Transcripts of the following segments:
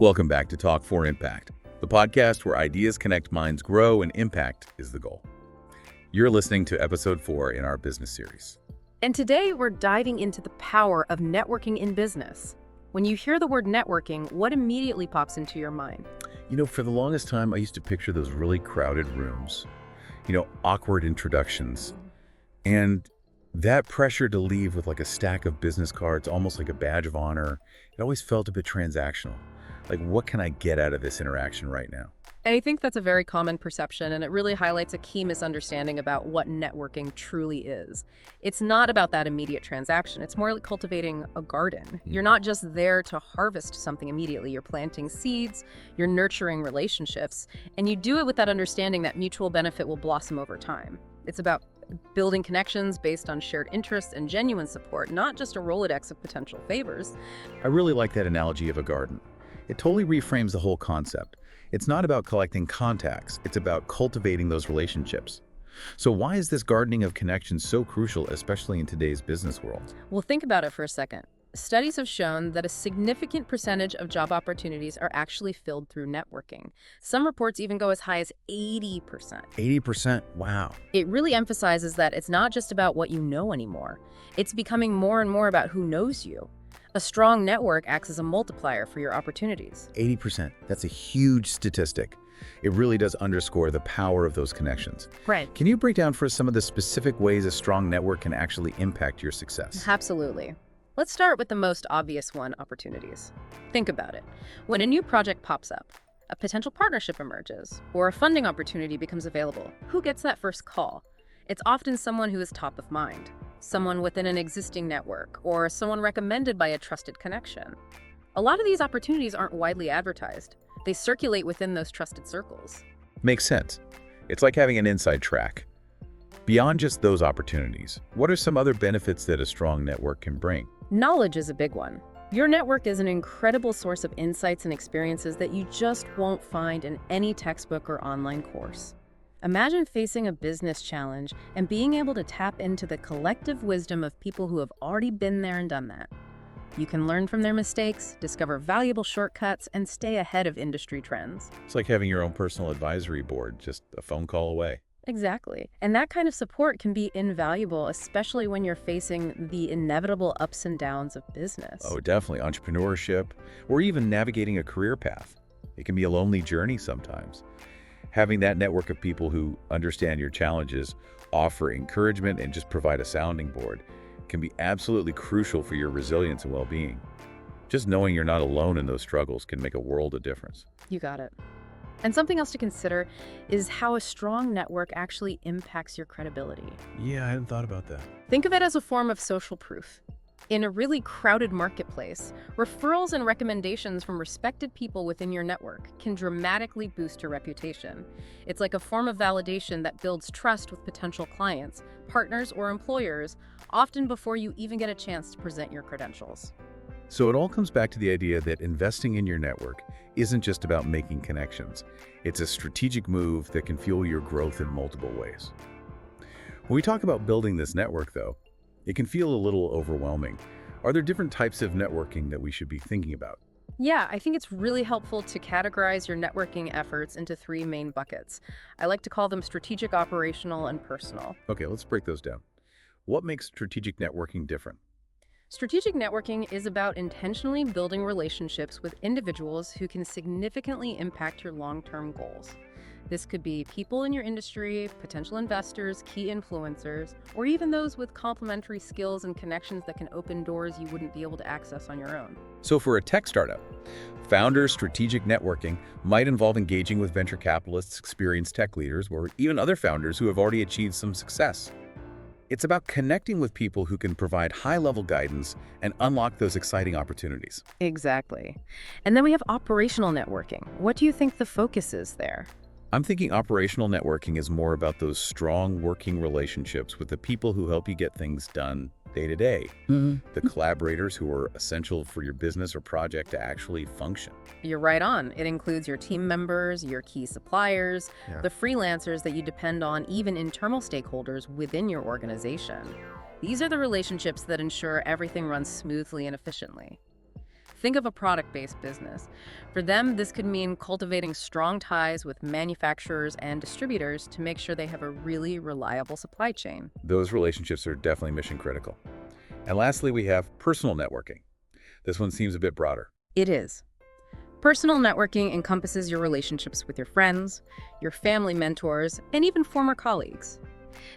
Welcome back to Talk for Impact, the podcast where ideas connect minds grow and impact is the goal. You're listening to episode 4 in our business series. And today we're diving into the power of networking in business. When you hear the word networking, what immediately pops into your mind? For the longest time, I used to picture those really crowded rooms, awkward introductions, and that pressure to leave with like a stack of business cards, almost like a badge of honor. It always felt a bit transactional. Like, what can I get out of this interaction right now? I think that's a very common perception, and it really highlights a key misunderstanding about what networking truly is. It's not about that immediate transaction. It's more like cultivating a garden. You're not just there to harvest something immediately. You're planting seeds, you're nurturing relationships, and you do it with that understanding that mutual benefit will blossom over time. It's about building connections based on shared interests and genuine support, not just a Rolodex of potential favors. I really like that analogy of a garden. It totally reframes the whole concept. It's not about collecting contacts, it's about cultivating those relationships. So why is this gardening of connections so crucial, especially in today's business world? Well, think about it for a second. Studies have shown that a significant percentage of job opportunities are actually filled through networking. Some reports even go as high as 80%. 80%? Wow. It really emphasizes that it's not just about what you know anymore. It's becoming more and more about who knows you. A strong network acts as a multiplier for your opportunities. 80%. That's a huge statistic. It really does underscore the power of those connections. Right. Can you break down for us some of the specific ways a strong network can actually impact your success? Absolutely. Let's start with the most obvious one, opportunities. Think about it. When a new project pops up, a potential partnership emerges, or a funding opportunity becomes available, who gets that first call? It's often someone who is top of mind, someone within an existing network, or someone recommended by a trusted connection. A lot of these opportunities aren't widely advertised. They circulate within those trusted circles. Makes sense. It's like having an inside track. Beyond just those opportunities, what are some other benefits that a strong network can bring? Knowledge is a big one. Your network is an incredible source of insights and experiences that you just won't find in any textbook or online course. Imagine facing a business challenge and being able to tap into the collective wisdom of people who have already been there and done that. You can learn from their mistakes, discover valuable shortcuts, and stay ahead of industry trends. It's like having your own personal advisory board, just a phone call away. Exactly. And that kind of support can be invaluable, especially when you're facing the inevitable ups and downs of business. Oh, definitely. Entrepreneurship, or even navigating a career path. It can be a lonely journey sometimes. Having that network of people who understand your challenges, offer encouragement, and just provide a sounding board can be absolutely crucial for your resilience and well-being. Just knowing you're not alone in those struggles can make a world of difference. You got it. And something else to consider is how a strong network actually impacts your credibility. Yeah, I hadn't thought about that. Think of it as a form of social proof. In a really crowded marketplace, referrals and recommendations from respected people within your network can dramatically boost your reputation. It's like a form of validation that builds trust with potential clients, partners, or employers, often before you even get a chance to present your credentials. So it all comes back to the idea that investing in your network isn't just about making connections. It's a strategic move that can fuel your growth in multiple ways. When we talk about building this network, though, it can feel a little overwhelming. Are there different types of networking that we should be thinking about? Yeah, I think it's really helpful to categorize your networking efforts into 3 main buckets. I like to call them strategic, operational, and personal. Okay, let's break those down. What makes strategic networking different? Strategic networking is about intentionally building relationships with individuals who can significantly impact your long-term goals. This could be people in your industry, potential investors, key influencers, or even those with complementary skills and connections that can open doors you wouldn't be able to access on your own. So for a tech startup, founder strategic networking might involve engaging with venture capitalists, experienced tech leaders, or even other founders who have already achieved some success. It's about connecting with people who can provide high-level guidance and unlock those exciting opportunities. Exactly. And then we have operational networking. What do you think the focus is there? I'm thinking operational networking is more about those strong working relationships with the people who help you get things done day to day. The collaborators who are essential for your business or project to actually function. You're right on. It includes your team members, your key suppliers, the freelancers that you depend on, even internal stakeholders within your organization. These are the relationships that ensure everything runs smoothly and efficiently. Think of a product-based business. For them, this could mean cultivating strong ties with manufacturers and distributors to make sure they have a really reliable supply chain. Those relationships are definitely mission critical. And lastly, we have personal networking. This one seems a bit broader. It is. Personal networking encompasses your relationships with your friends, your family mentors, and even former colleagues.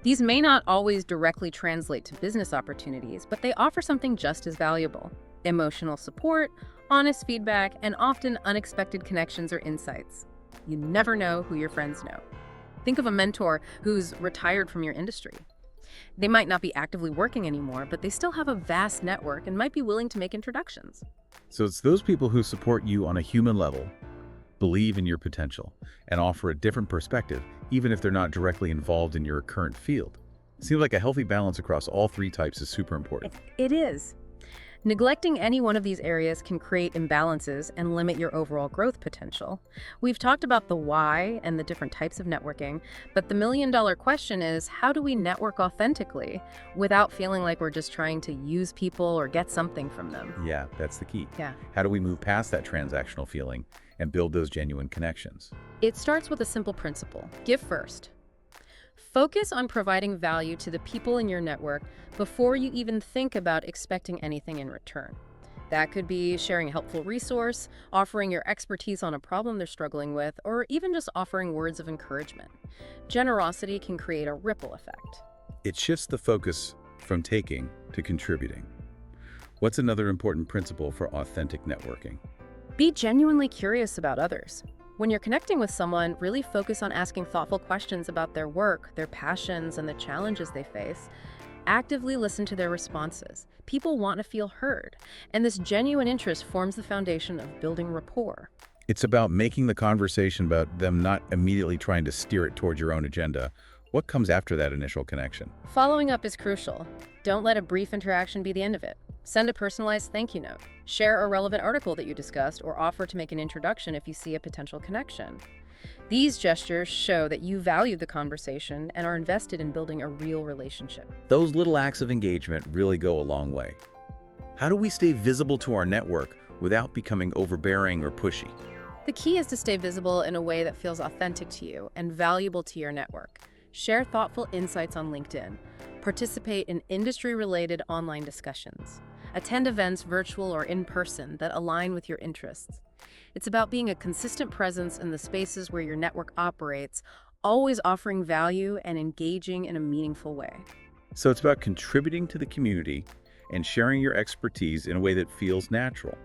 These may not always directly translate to business opportunities, but they offer something just as valuable: emotional support, honest feedback, and often unexpected connections or insights. You never know who your friends know. Think of a mentor who's retired from your industry. They might not be actively working anymore, but they still have a vast network and might be willing to make introductions. So it's those people who support you on a human level, believe in your potential, and offer a different perspective, even if they're not directly involved in your current field. It seems like a healthy balance across all three types is super important. It is. Neglecting any one of these areas can create imbalances and limit your overall growth potential. We've talked about the why and the different types of networking, but the million-dollar question is, how do we network authentically without feeling like we're just trying to use people or get something from them? Yeah, that's the key. Yeah. How do we move past that transactional feeling and build those genuine connections? It starts with a simple principle: give first. Focus on providing value to the people in your network before you even think about expecting anything in return. That could be sharing a helpful resource, offering your expertise on a problem they're struggling with, or even just offering words of encouragement. Generosity can create a ripple effect. It shifts the focus from taking to contributing. What's another important principle for authentic networking? Be genuinely curious about others. When you're connecting with someone, really focus on asking thoughtful questions about their work, their passions, and the challenges they face. Actively listen to their responses. People want to feel heard, and this genuine interest forms the foundation of building rapport. It's about making the conversation about them, not immediately trying to steer it towards your own agenda. What comes after that initial connection? Following up is crucial. Don't let a brief interaction be the end of it. Send a personalized thank you note. Share a relevant article that you discussed, or offer to make an introduction if you see a potential connection. These gestures show that you value the conversation and are invested in building a real relationship. Those little acts of engagement really go a long way. How do we stay visible to our network without becoming overbearing or pushy? The key is to stay visible in a way that feels authentic to you and valuable to your network. Share thoughtful insights on LinkedIn. Participate in industry-related online discussions. Attend events, virtual or in person, that align with your interests. It's about being a consistent presence in the spaces where your network operates, always offering value and engaging in a meaningful way. So it's about contributing to the community and sharing your expertise in a way that feels natural.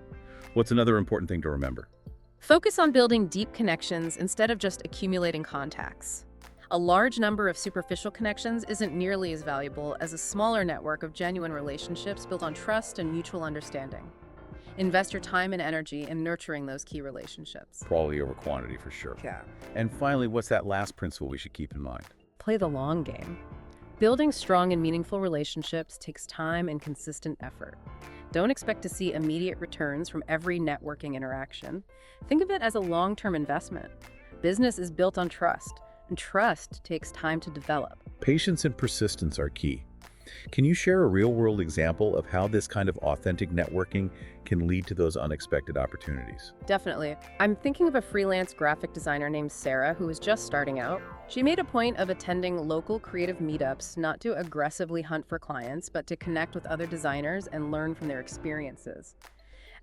What's another important thing to remember? Focus on building deep connections instead of just accumulating contacts. A large number of superficial connections isn't nearly as valuable as a smaller network of genuine relationships built on trust and mutual understanding. Invest your time and energy in nurturing those key relationships. Quality over quantity for sure. Yeah. And finally, what's that last principle we should keep in mind? Play the long game. Building strong and meaningful relationships takes time and consistent effort. Don't expect to see immediate returns from every networking interaction. Think of it as a long-term investment. Business is built on trust, and trust takes time to develop. Patience and persistence are key. Can you share a real-world example of how this kind of authentic networking can lead to those unexpected opportunities? Definitely. I'm thinking of a freelance graphic designer named Sarah who was just starting out. She made a point of attending local creative meetups, not to aggressively hunt for clients, but to connect with other designers and learn from their experiences.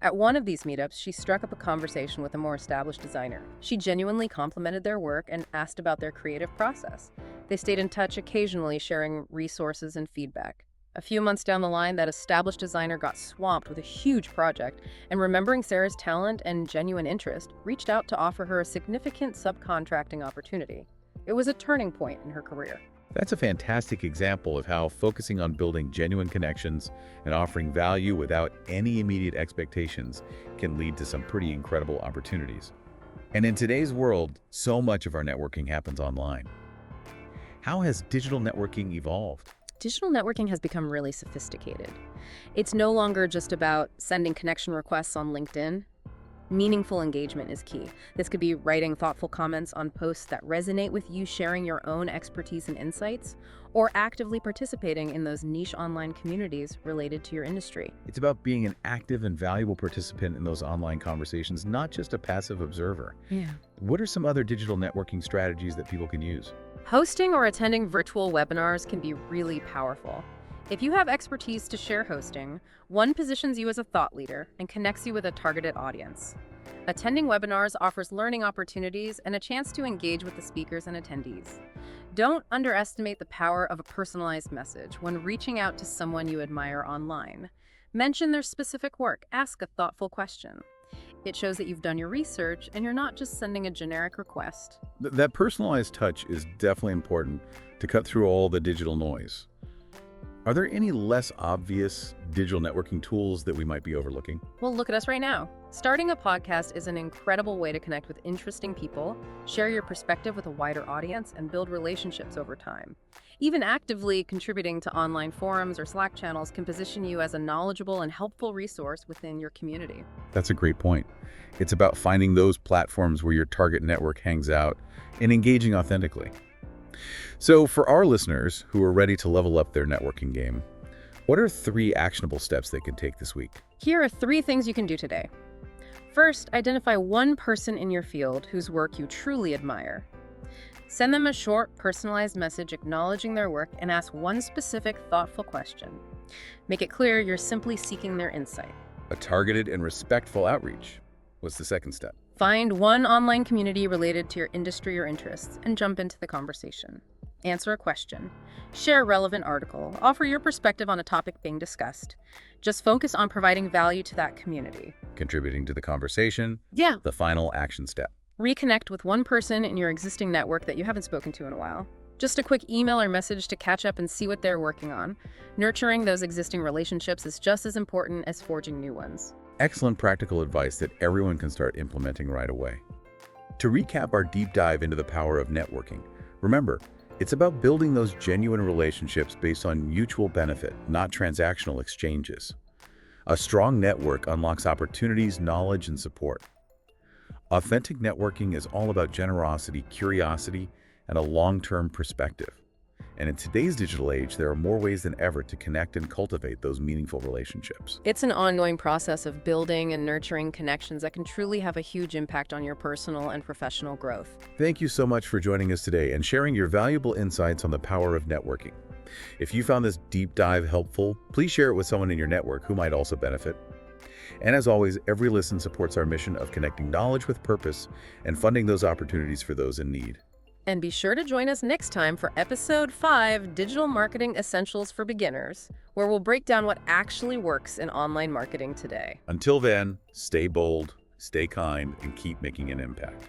At one of these meetups, she struck up a conversation with a more established designer. She genuinely complimented their work and asked about their creative process. They stayed in touch occasionally, sharing resources and feedback. A few months down the line, that established designer got swamped with a huge project, and remembering Sarah's talent and genuine interest, reached out to offer her a significant subcontracting opportunity. It was a turning point in her career. That's a fantastic example of how focusing on building genuine connections and offering value without any immediate expectations can lead to some pretty incredible opportunities. And in today's world, so much of our networking happens online. How has digital networking evolved? Digital networking has become really sophisticated. It's no longer just about sending connection requests on LinkedIn. Meaningful engagement is key. This could be writing thoughtful comments on posts that resonate with you, sharing your own expertise and insights, or actively participating in those niche online communities related to your industry. It's about being an active and valuable participant in those online conversations, not just a passive observer. Yeah. What are some other digital networking strategies that people can use? Hosting or attending virtual webinars can be really powerful. If you have expertise to share hosting, one positions you as a thought leader and connects you with a targeted audience. Attending webinars offers learning opportunities and a chance to engage with the speakers and attendees. Don't underestimate the power of a personalized message when reaching out to someone you admire online. Mention their specific work, ask a thoughtful question. It shows that you've done your research and you're not just sending a generic request. That personalized touch is definitely important to cut through all the digital noise. Are there any less obvious digital networking tools that we might be overlooking? Well, look at us right now. Starting a podcast is an incredible way to connect with interesting people, share your perspective with a wider audience, and build relationships over time. Even actively contributing to online forums or Slack channels can position you as a knowledgeable and helpful resource within your community. That's a great point. It's about finding those platforms where your target network hangs out and engaging authentically. So for our listeners who are ready to level up their networking game, what are 3 actionable steps they can take this week? Here are 3 things you can do today. First, identify one person in your field whose work you truly admire. Send them a short, personalized message acknowledging their work and ask one specific, thoughtful question. Make it clear you're simply seeking their insight. A targeted and respectful outreach. What's the second step? Find one online community related to your industry or interests and jump into the conversation. Answer a question. Share a relevant article. Offer your perspective on a topic being discussed. Just focus on providing value to that community. Contributing to the conversation. Yeah. The final action step. Reconnect with one person in your existing network that you haven't spoken to in a while. Just a quick email or message to catch up and see what they're working on. Nurturing those existing relationships is just as important as forging new ones. Excellent practical advice that everyone can start implementing right away. To recap our deep dive into the power of networking, remember, it's about building those genuine relationships based on mutual benefit, not transactional exchanges. A strong network unlocks opportunities, knowledge, and support. Authentic networking is all about generosity, curiosity, and a long-term perspective. And in today's digital age, there are more ways than ever to connect and cultivate those meaningful relationships. It's an ongoing process of building and nurturing connections that can truly have a huge impact on your personal and professional growth. Thank you so much for joining us today and sharing your valuable insights on the power of networking. If you found this deep dive helpful, please share it with someone in your network who might also benefit. And as always, every listen supports our mission of connecting knowledge with purpose and funding those opportunities for those in need. And be sure to join us next time for Episode 5, Digital Marketing Essentials for Beginners, where we'll break down what actually works in online marketing today. Until then, stay bold, stay kind, and keep making an impact.